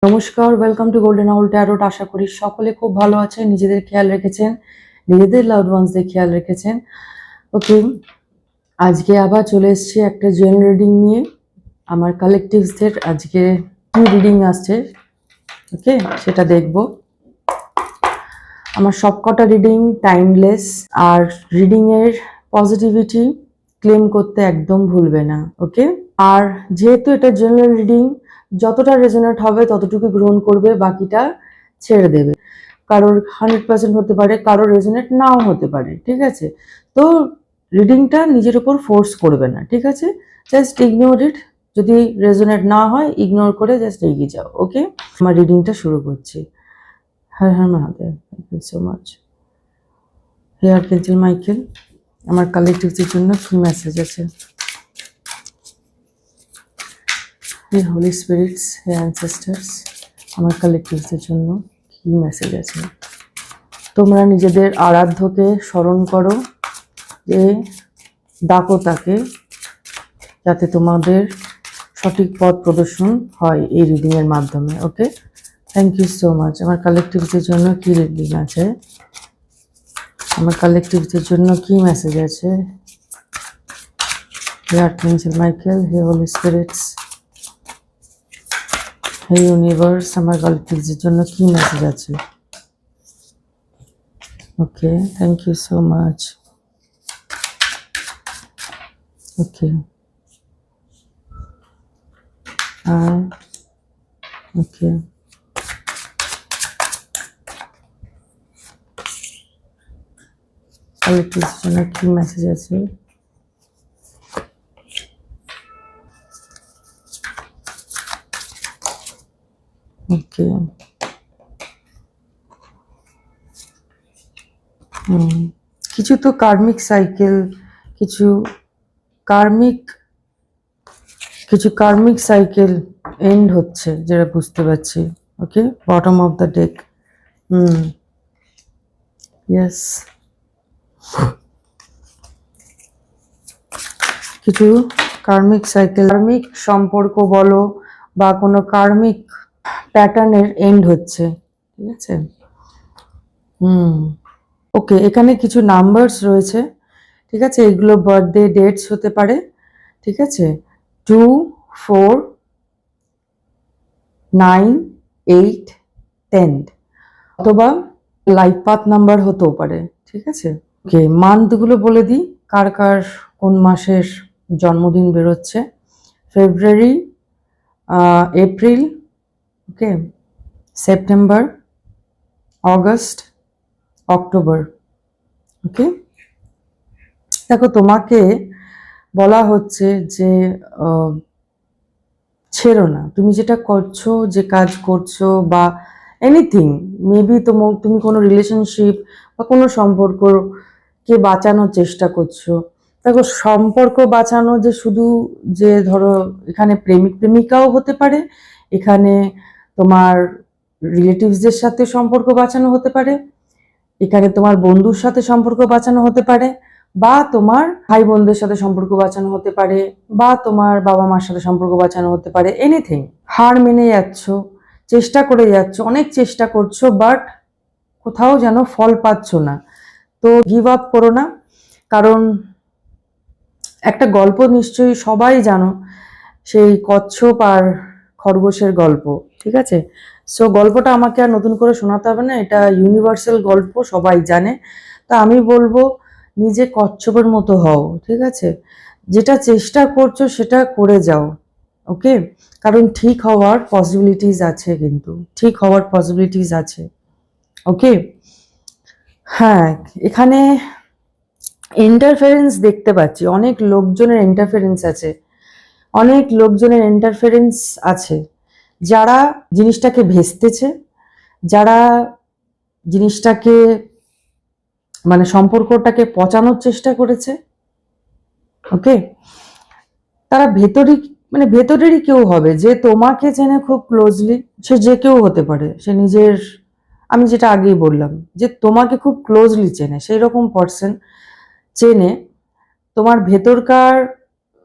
নমস্কার, welcome to golden owl tarot. আশা করি সকলে খুব ভালো আছেন, নিজেদের খেয়াল রেখেছেন, নিজেদের লাভড ওয়ান্সদের খেয়াল রেখেছেন। ওকে, আজকে আবার চলে এসেছি একটা জেনারেল রিডিং নিয়ে। আমার কালেকটিভসদের আজকে কি রিডিং আসছে, ওকে, সেটা দেখব। আমার সবকটা রিডিং টাইমলেস, আর রিডিংয়ের পজিটিভিটি ক্লেম করতে একদম ভুলবে না, ওকে। আর যেহেতু এটা জেনারেল রিডিং, যতটা রেজোনেট হবে ততটুকু গ্রহণ করবে, বাকিটা ছেড়ে দেবে। কারোর 100% হতে পারে, কারোর রেজোনেট নাও হতে পারে, ঠিক আছে। তো রিডিংটা নিজের উপর ফোর্স করবে না, ঠিক আছে। Just ignore it. যদি রেজোনেট না হয় ইগনোর করে জাস্ট এগিয়ে যাও, ওকে। আমার রিডিংটা শুরু করছি। হ্যাঁ হ্যাঁ Mahadev, thank you so much. হে আর্কএঞ্জেল মাইকেল, আমার কালেকটিভসের জন্য কি মেসেজ আছে? হে হোলি স্পিরিটস, হে অ্যানসেস্টার্স, আমার কালেকটিভসের জন্য কি মেসেজ আছে? তোমরা নিজেদের আরাধ্যকে স্মরণ করো, যে ডাকো তাকে, যাতে তোমাদের সঠিক পথ প্রদর্শন হয় এই রিডিংয়ের মাধ্যমে, okay. Thank you so much. আমার কালেকটিভসের জন্য কি রিডিং আছে? আমার কালেকটিভসের জন্য কি মেসেজ আছে? হে আর্কএঞ্জেল মাইকেল, হে হোলি স্পিরিটস, হে ইউনিভার্স, আমার কালেকটিভসের জন্য কি মেসেজ আছে? Okay, thank you so much. ওকে, ওকে, কালেকটিভসের জন্য কি মেসেজ আছে? ওকে, কিছু তো কার্মিক সাইকেল, কিছু কার্মিক সাইকেল এন্ড হচ্ছে, যেটা বুঝতে পারছি। Okay, bottom of the deck. Yes, কিছু কার্মিক সাইকেল, কার্মিক সম্পর্ক বলো বা কোনো কার্মিক প্যাটার্নের এন্ড হচ্ছে, ঠিক আছে। ওকে, এখানে কিছু নাম্বারস রয়েছে, ঠিক আছে। এগুলো বার্থডে ডেটস হতে পারে, ঠিক আছে। 2, 4, 9, 8, 10, অথবা লাইফ পাথ নাম্বার হতেও পারে, ঠিক আছে। ওকে, মান্থগুলো বলে দিই, কার কার কোন মাসের জন্মদিন বেরোচ্ছে। ফেব্রুয়ারি, এপ্রিল, ওকে, সেপ্টেম্বর, অগস্ট, অক্টোবর, ওকে। দেখো, তোমাকে বলা হচ্ছে যে ছেড়ো না, তুমি যেটা করছো, যে কাজ করছো বা এনিথিং, মেবি তুমি কোনো রিলেশনশিপ বা কোনো সম্পর্ককে বাঁচানোর চেষ্টা করছো। দেখো, সম্পর্ক বাঁচানো যে শুধু, যে ধরো এখানে প্রেমিক প্রেমিকাও হতে পারে, এখানে তোমার রিলেটিভসদের সাথে সম্পর্ক বাঁচানো হতে পারে, এখানে তোমার বন্ধুর সাথে সম্পর্ক বাঁচানো হতে পারে, বা তোমার ভাই বোনদের সাথে সম্পর্ক বাঁচানো হতে পারে, বা তোমার বাবা মার সাথে সম্পর্ক বাঁচানো হতে পারে, এনিথিং। হার মেনে যাচ্ছ, চেষ্টা করে যাচ্ছ, অনেক চেষ্টা করছো, বাট কোথাও যেন ফল পাচ্ছ না। তো গিভ আপ করো না, কারণ একটা গল্প নিশ্চয়ই সবাই জানো, সেই কচ্ছপ আর খরগোশের গল্প, ঠিক আছে। সো গল্পটা আমাকে আর নতুন করে শোনাতে হবে না, এটা ইউনিভার্সাল গল্প, সবাই জানে। তা আমি বলবো, নিজে কচ্ছপের মতো হও, ঠিক আছে। যেটা চেষ্টা করছো সেটা করে যাও, ওকে। কারণ ঠিক হওয়ার পসিবিলিটিস আছে, কিন্তু ঠিক হওয়ার পসিবিলিটিস আছে, ওকে। হ্যাঁ, এখানে ইন্টারফারেন্স দেখতে পাচ্ছি, অনেক লোকজনের ইন্টারফারেন্স আছে, অনেক লোকজনের ইন্টারফারেন্স আছে, যারা জিনিসটাকে ভেস্তেছে, যারা জিনিসটাকে মানে সম্পর্কটাকে পচানোর চেষ্টা করেছে, ওকে। তারা ভেতরেরই কেউ হবে, যে তোমাকে চেনে খুব ক্লোজলি, সে যে কেউ হতে পারে, সে নিজের, আমি যেটা আগেই বললাম, যে তোমাকে খুব ক্লোজলি চেনে, সেই রকম পার্সন চেনে তোমার ভেতরকার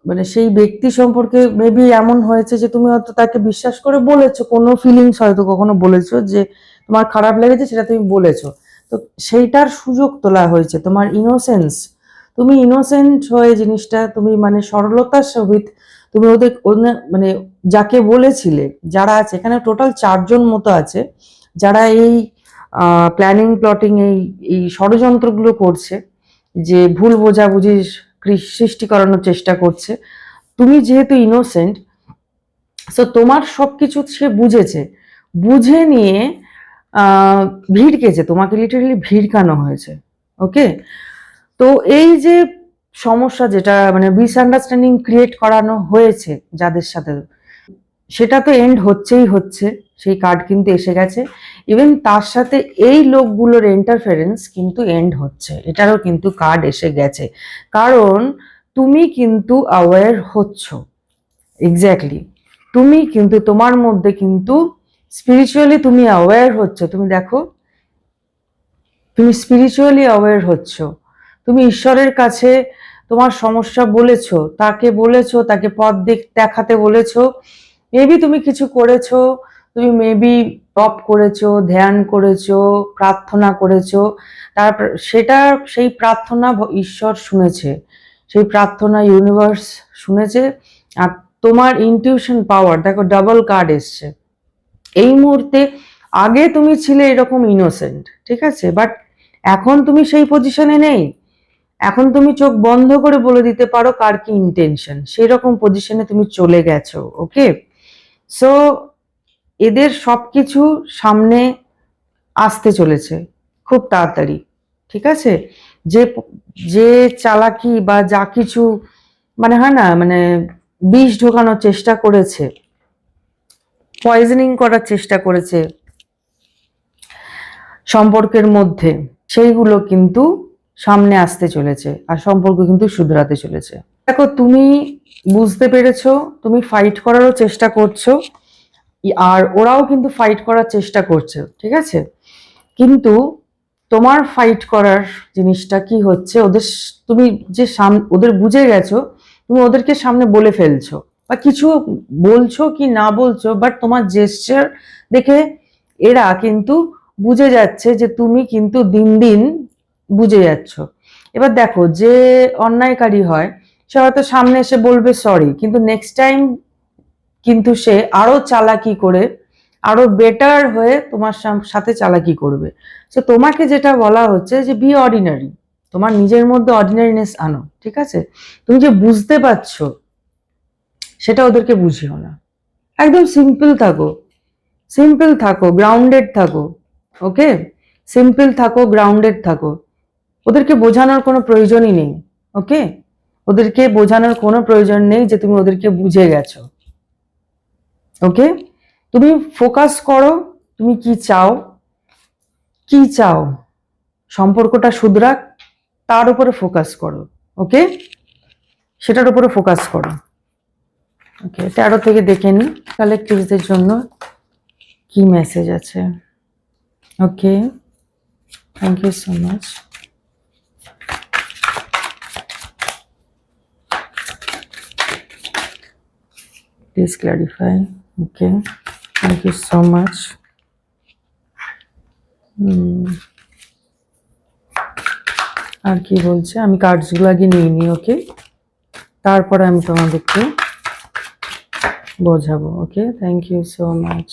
মানে সেই ব্যক্তি সম্পর্কে মেবি এমন হয়েছে যে তুমি হয়তো তাকে বিশ্বাস করে বলেছো, কোনো ফিলিংস হয়তো কখনো বলেছো যে তোমার খারাপ লেগেছে, সেটা তুমি বলেছো। তো সেইটার সুযোগ তোলা হয়েছে, তোমার ইনোসেন্স, তুমি ইনোসেন্ট হয়ে জিনিসটা তুমি মানে সরলতার সহিত তুমি মানে যাকে বলেছিলে, যারা আছে এখানে টোটাল 4জন মতো আছে যারা এই প্ল্যানিং প্লটিং এই এই ষড়যন্ত্রগুলো করছে, যে ভুল বোঝাবুঝি সৃষ্টি করানোর চেষ্টা করছে। তুমি যেহেতু ইনোসেন্ট, সো তোমার সবকিছু সে বুঝেছে, বুঝে নিয়ে ভিড়কেছে, তোমাকে লিটারালি ভিড়কানো হয়েছে। ওকে, তো এই যে সমস্যা, যেটা মানে মিসআন্ডারস্ট্যান্ডিং ক্রিয়েট করানো হয়েছে যাদের সাথে, সেটা তো এন্ড হচ্ছেই হচ্ছে। সেই কার্ড কিন্তু এসে গেছে, ইভেন তার সাথে এই লোকগুলোর ইন্টারফারেন্স কিন্তু এন্ড হচ্ছে, এটারও কিন্তু কার্ড এসে গেছে। কারণ তুমি কিন্তু অ্যাওয়্যার হচ্ছ, এক্স্যাক্টলি তুমি কিন্তু তোমার মধ্যে কিন্তু স্পিরিচুয়ালি তুমি অ্যাওয়্যার হচ্ছ। তুমি দেখো, তুমি স্পিরিচুয়ালি অ্যাওয়্যার হচ্ছ, তুমি ঈশ্বরের কাছে তোমার সমস্যা বলেছো, তাকে বলেছো, তাকে পথ দেখাতে বলেছো। মেবি তুমি কিছু করেছো, তুমি মেবি জপ করেছো, ধ্যান করেছো, প্রার্থনা করেছো, তারপর সেটা সেই প্রার্থনা ঈশ্বর শুনেছে, সেই প্রার্থনা ইউনিভার্স শুনেছে। আর তোমার ইনটিউশন পাওয়ার দেখো, ডাবল কার্ড এসছে এই মুহূর্তে। আগে তুমি ছিলে এরকম ইনোসেন্ট, ঠিক আছে, বাট এখন তুমি সেই পজিশনে নেই। এখন তুমি চোখ বন্ধ করে বলে দিতে পারো কার কি ইন্টেনশন, সেই রকম পজিশনে তুমি চলে গেছো। ওকে, সো এদের সবকিছু সামনে আসতে চলেছে খুব তাড়াতাড়ি, ঠিক আছে। যে যে চালাকি বা যা কিছু মানে হয় না, মানে বিষ ঢোকানোর চেষ্টা করেছে, পয়জনিং করার চেষ্টা করেছে সম্পর্কের মধ্যে, সেইগুলো কিন্তু সামনে আসতে চলেছে, আর সম্পর্ক কিন্তু শুধরাতে চলেছে। দেখো, তুমি বুঝতে পেরেছো, তুমি ফাইট করারও চেষ্টা করছো, আর ওরাও কিন্তু ফাইট করার চেষ্টা করছে, ঠিক আছে। কিন্তু তোমার ফাইট করার জিনিসটা কি হচ্ছে, ওদের তুমি যে ওদের বুঝে গেছো, তুমি ওদেরকে সামনে বলে ফেলছো, বা কিছু বলছো কি না বলছো, বাট তোমার জেস্চার দেখে এরা কিন্তু বুঝে যাচ্ছে যে তুমি কিন্তু দিন দিন বুঝে যাচ্ছ। এবার দেখো, যে অন্যায়কারী হয় সে হয়তো সামনে এসে বলবে সরি, কিন্তু নেক্সট টাইম কিন্তু সে আরো চালাকি করে, আরো বেটার হয়ে তোমার সাথে চালাকি করবে। তো তোমাকে যেটা বলা হচ্ছে যে বি অর্ডিনারি, তোমার নিজের মধ্যে অর্ডিনারিনেস আনো, ঠিক আছে। তুমি যে বুঝতে পারছো সেটা ওদেরকে বুঝিও না, একদম সিম্পল থাকো, সিম্পল থাকো, গ্রাউন্ডেড থাকো। ওকে, সিম্পল থাকো, গ্রাউন্ডেড থাকো, ওদেরকে বোঝানোর কোনো প্রয়োজনই নেই। ওকে, ওদেরকে বোঝানোর কোনো প্রয়োজন নেই যে তুমি ওদেরকে বুঝে গেছো। ওকে, তুমি ফোকাস করো, তুমি কি চাও, কি চাও, সম্পর্কটা শুধরাক, তার উপরে ফোকাস করো। ওকে, সেটার উপরে ফোকাস করো। ওকে, 13 থেকে দেখে নি কালেক্টিভদের জন্য কি মেসেজ আছে। Okay, thank you so much. Please clarify. Okay, thank you so much. আর কি বলছে, আমি কার্ডসগুলো আগে নিয়ে নিই। ওকে, তারপরে আমি তোমাদেরকে বোঝাবো। Okay, thank you so much.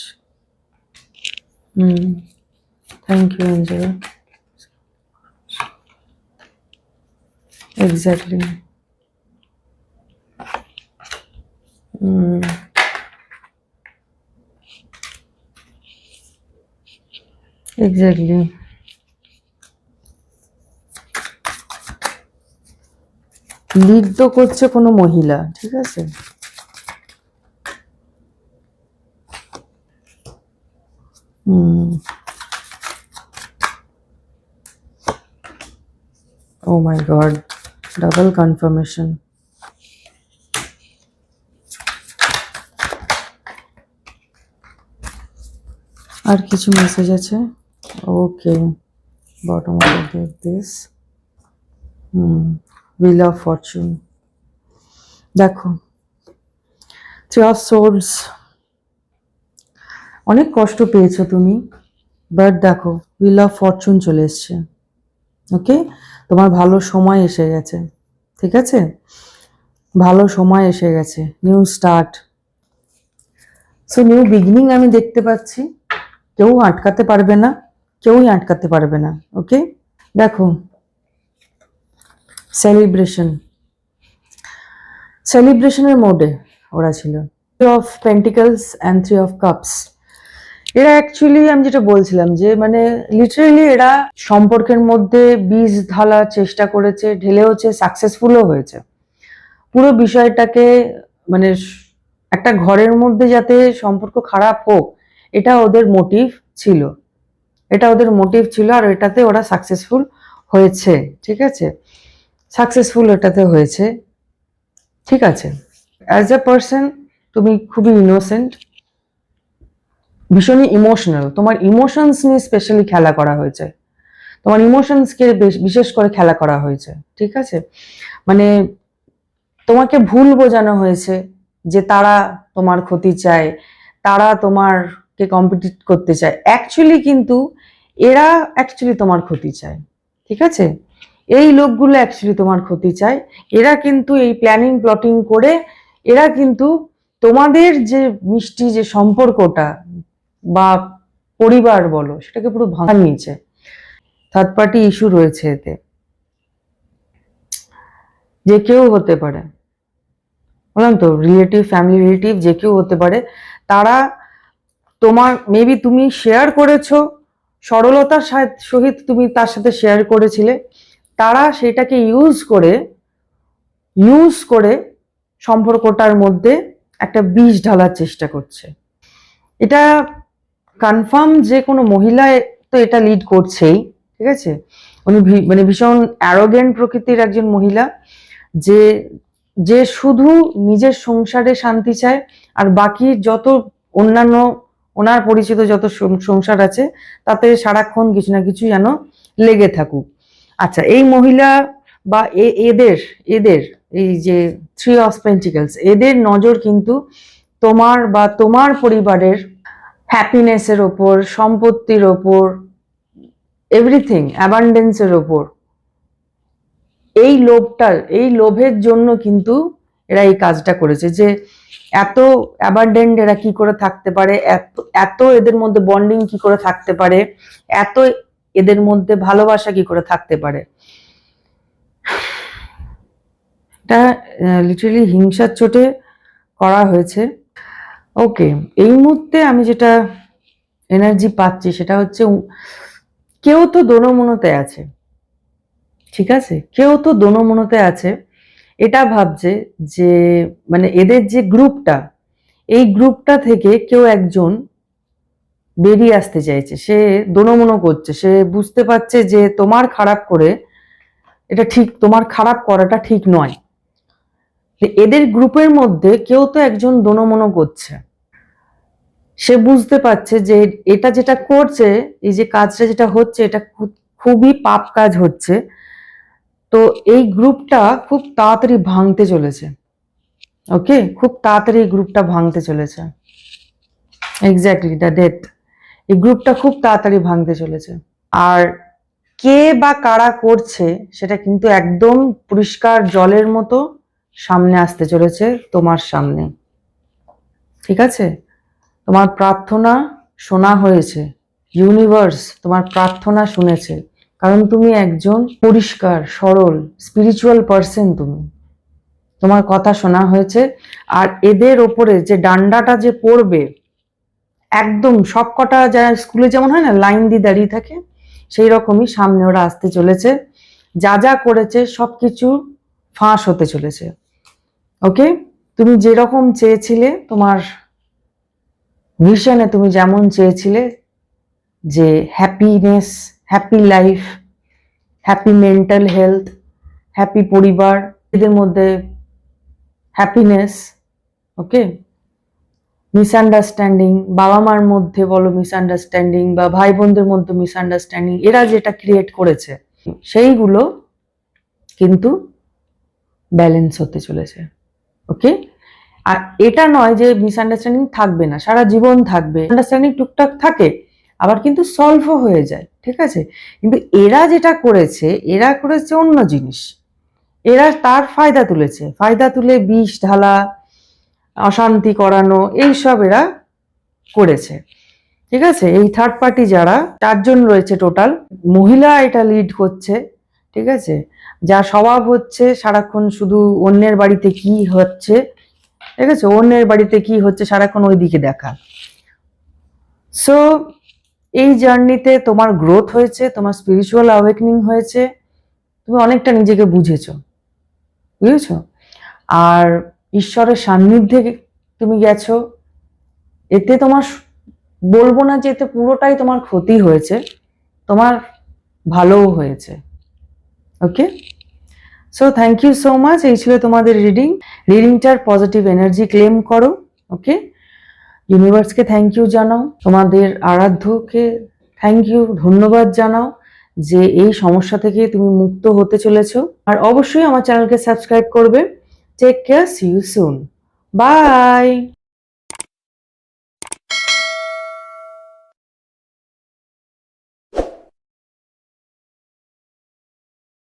Thank you Anjali. Exactly, exactly. Lead তো করছে কোনো মহিলা, ঠিক আছে। Oh my God, double confirmation. আর কিছু মেসেজ আছে? ওকে, bottom of the deck this. Wheel of Fortune. দেখো, থ্রি অফ সোর্ডস, অনেক কষ্ট পেয়েছো তুমি, বাট দেখো হুইল অফ ফরচুন চলে এসছে। ওকে, তোমার ভালো সময় এসে গেছে, ঠিক আছে, ভালো সময় এসে গেছে, new start. So new beginning আমি দেখতে পাচ্ছি, কেউ আটকাতে পারবে না, কেউই আটকাতে পারবে না। ওকে, দেখো সেলিব্রেশন, সেলিব্রেশনের মোডে ওরা ছিল। Three of pentacles and three of cups, এরা অ্যাকচুয়ালি আমি যেটা বলছিলাম যে মানে লিটারেলি এরা সম্পর্কের মধ্যে বীজ ঢালার চেষ্টা করেছে, ঢেলেওছে, সাকসেসফুলও হয়েছে। পুরো বিষয়টাকে মানে একটা ঘরের মধ্যে যাতে সম্পর্ক খারাপ হোক, এটা ওদের মোটিভ ছিল, এটা ওদের মোটিভ ছিল, আর এটাতে ওরা সাকসেসফুল হয়েছে। ঠিক আছে, সাকসেসফুল এটাতে হয়েছে। ঠিক আছে, অ্যাজ এ পার্সন তুমি খুবই ইনোসেন্ট, ভীষণই ইমোশনাল, তোমার ইমোশনস নিয়ে স্পেশালি খেলা করা হয়েছে, তোমার ইমোশনসকে বিশেষ করে খেলা করা হয়েছে। ঠিক আছে, মানে তোমাকে ভুল বোঝানো হয়েছে যে তারা তোমার ক্ষতি চায়, তারা তোমারকে কম্পিটিট করতে চায়, অ্যাকচুয়ালি কিন্তু এরা অ্যাকচুয়ালি তোমার ক্ষতি চায়। ঠিক আছে, এই লোকগুলো অ্যাকচুয়ালি তোমার ক্ষতি চায়, এরা কিন্তু এই প্ল্যানিং প্লটিং করে এরা কিন্তু তোমাদের যে মিষ্টি যে সম্পর্কটা বা পরিবার বলো সেটাকে পুরো ভাঙার নিচে। থার্ড পার্টি ইস্যু রয়েছে এতে, যে কেউ হতে পারে, বললাম তো রিলেটিভ, ফ্যামিলি রিলেটিভ, যে কেউ হতে পারে। তারা তোমার মেবি তুমি শেয়ার করেছো সরলতার সহিত, তুমি তার সাথে শেয়ার করেছিলে, তারা সেটাকে ইউজ করে সম্পর্কটার মধ্যে একটা বিষ ঢালার চেষ্টা করছে। এটা কনফার্ম যে কোনো মহিলা তো এটা লিড করছেই। ঠিক আছে, উনি মানে ভীষণ অ্যারোগেন্ট প্রকৃতির একজন মহিলা, যে যে শুধু নিজের সংসারে শান্তি চায়, আর বাকি যত অন্যান্য ওনার পরিচিত যত সংসার আছে তাতে সারাক্ষণ কিছু না কিছু যেন লেগে থাকুক। আচ্ছা, এই মহিলা বা এদের এদের এই যে থ্রি অফ পেন্টিকলস, এদের নজর কিন্তু তোমার বা তোমার পরিবারের হ্যাপিনেসের ওপর, সম্পত্তির ওপর, এভরিথিং, অ্যাবান্ডেন্সের ওপর। এই লোভের জন্য কিন্তু এরা এই কাজটা করেছে, যে এত অ্যাবান্ডেন্ট এরা কি করে থাকতে পারে, এত এত এদের মধ্যে বন্ডিং কি করে থাকতে পারে, এত এদের মধ্যে ভালোবাসা কি করে থাকতে পারে। এটা লিটারালি হিংসার চোটে করা হয়েছে। ওকে, এই মুহূর্তে আমি যেটা এনার্জি পাচ্ছি সেটা হচ্ছে কেউ তো দোনো-মনোতে আছে। ঠিক আছে, কেউ তো দোনো-মনোতে আছে, এটা ভাবছে যে মানে এদের যে গ্রুপটা, এই গ্রুপটা থেকে কেউ একজন বেরিয়ে আসতে চাইছে, সে দোনো-মনো করছে, সে বুঝতে পারছে যে তোমার খারাপ করে এটা ঠিক, তোমার খারাপ করাটা ঠিক নয়। এদের গ্রুপের মধ্যে কেউ তো একজন দোনো-মনো করছে, সে বুঝতে পারছে যে এটা যেটা করছে, এই যে কাজটা যেটা হচ্ছে, এটা খুবই পাপ কাজ হচ্ছে। তো এই গ্রুপটা খুব তাড়াতাড়ি ভাঙতে চলেছে। ওকে, খুব তাড়াতাড়ি এই গ্রুপটা ভাঙতে চলেছে। এক্স্যাক্টলি, দ্য ডেথ, এই গ্রুপটা খুব তাড়াতাড়ি ভাঙতে চলেছে। আর কে বা কারা করছে সেটা কিন্তু একদম পরিষ্কার জলের মতো সামনে আসতে চলেছে তোমার সামনে। ঠিক আছে, তোমার প্রার্থনা শোনা হয়েছে, ইউনিভার্স তোমার প্রার্থনা শুনেছে, কারণ তুমি একজন পরিষ্কার সরল স্পিরিচুয়াল পার্সন, তোমার কথা শোনা হয়েছে। আর এদের ওপরে যে ডান্ডাটা যে পড়বে, একদম সবকটা যারা স্কুলে যেমন হয় না লাইন দিয়ে দাঁড়িয়ে থাকে, সেই রকমই সামনে ওরা আসতে চলেছে, যা যা করেছে সবকিছু ফাঁস হতে চলেছে। ওকে, তুমি যেরকম চেয়েছিলে, তোমার ভিশনে তুমি যেমন চেয়েছিলে যে happiness, happy life, happy mental health, happy পরিবার, এদের মধ্যে হ্যাপিনেস। ওকে, মিসআন্ডারস্ট্যান্ডিং, বাবা মার মধ্যে বলো মিসআন্ডারস্ট্যান্ডিং, বা ভাই বোনদের মধ্যে মিসআন্ডারস্ট্যান্ডিং, এরা যেটা ক্রিয়েট করেছে সেইগুলো কিন্তু ব্যালেন্স হতে চলেছে। ওকে? আর এটা নয় যে মিসআন্ডারস্ট্যান্ডিং থাকবে না, সারা জীবন থাকবে। আন্ডারস্ট্যান্ডিং টুকটাক থাকে, আবার কিন্তু সলভও হয়ে যায়, ঠিক আছে? কিন্তু এরা যেটা করেছে, এরা করেছে অন্য জিনিস। এরা তার ফায়দা তুলেছে, ফায়দা তুলে বিষ ঢালা, অশান্তি করানো, এইসব এরা করেছে, ঠিক আছে? এই থার্ড পার্টি যারা 4 জন রয়েছে টোটাল, মহিলা এটা লিড করছে, ঠিক আছে? যার স্বভাব হচ্ছে সারাক্ষণ শুধু অন্যের বাড়িতে কি হচ্ছে, ঠিক আছে, অন্যের বাড়িতে কি হচ্ছে সারাক্ষণ ওই দিকে দেখা। সো এই জার্নিতে তোমার গ্রোথ হয়েছে, তোমার স্পিরিচুয়াল অ্যাওয়েকনিং হয়েছে, তুমি অনেকটা নিজেকে বুঝেছো, বুঝেছো? আর ঈশ্বরের সান্নিধ্যে তুমি গেছো। এতে তোমার, বলবো না যে এতে পুরোটাই তোমার ক্ষতি হয়েছে, তোমার ভালোও হয়েছে। Okay, so thank you so much. এই ছিল তোমাদের রিডিংটার পজিটিভ এনার্জি ক্লেম করো। ওকে, ইউনিভার্সকে থ্যাংক ইউ জানাও, তোমাদের আরাধ্যকে থ্যাংক ইউ, ধন্যবাদ জানাও যে এই সমস্যা থেকে তুমি মুক্ত হতে চলেছো। আর অবশ্যই আমার চ্যানেলকে সাবস্ক্রাইব করবে। Take care, see you soon, by.